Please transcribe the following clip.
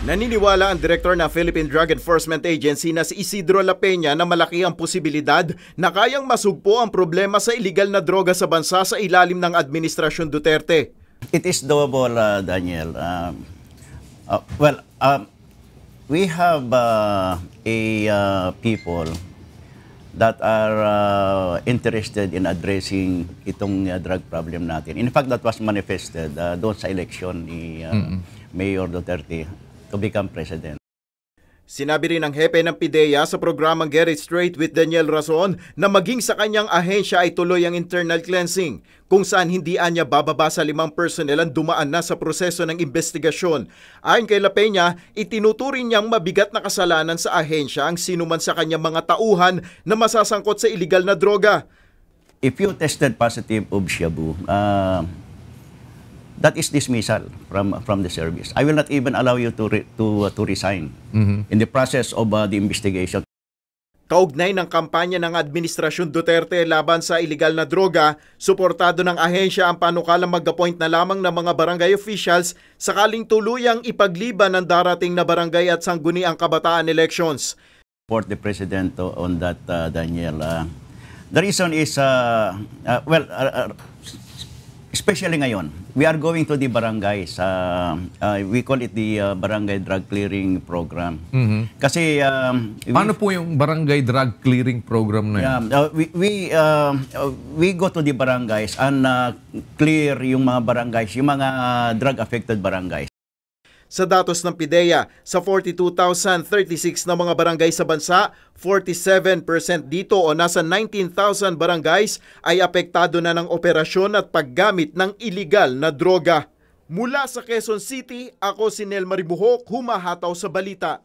Naniniwala ang direktor ng Philippine Drug Enforcement Agency na si Isidro La Peña na malaki ang posibilidad na kayang masugpo ang problema sa iligal na droga sa bansa sa ilalim ng Administrasyon Duterte. It is doable, Daniel. We have people that are interested in addressing itong drug problem natin. In fact, that was manifested doon sa election ni Mayor Duterte to become president. Sinabi rin ng hepe ng PIDEA sa programang Get It Straight with Daniel Razon na maging sa kanyang ahensya ay tuloy ang internal cleansing, kung saan hindi anya bababa sa 5 personnel ang dumaan na sa proseso ng investigasyon. Ayon kay La Peña, itinuturing niyang mabigat na kasalanan sa ahensya ang sinuman sa kanyang mga tauhan na masasangkot sa iligal na droga. If you tested positive of Shabu, that is dismissal from the service. I will not even allow you to resign in the process of the investigation. Kaugnay ng kampanya ng Administrasyon Duterte laban sa iligal na droga, suportado ng ahensya ang panukalang mag-appoint na lamang ng mga barangay officials sakaling tuluyang ipagliban ng darating na barangay at sangguniang kabataan elections. Support the President on that, Daniel. The reason is, especially ngayon, we are going to the barangays. We call it the Barangay Drug Clearing Program. Kasi paano po yung Barangay Drug Clearing Program na yun? We go to the barangays and clear yung mga barangays, yung mga drug-affected barangays. Sa datos ng PIDEA, sa 42,036 na mga barangay sa bansa, 47% dito o nasa 19,000 barangays ay apektado na ng operasyon at paggamit ng iligal na droga. Mula sa Quezon City, ako si Nel Maribuhok, humahataw sa balita.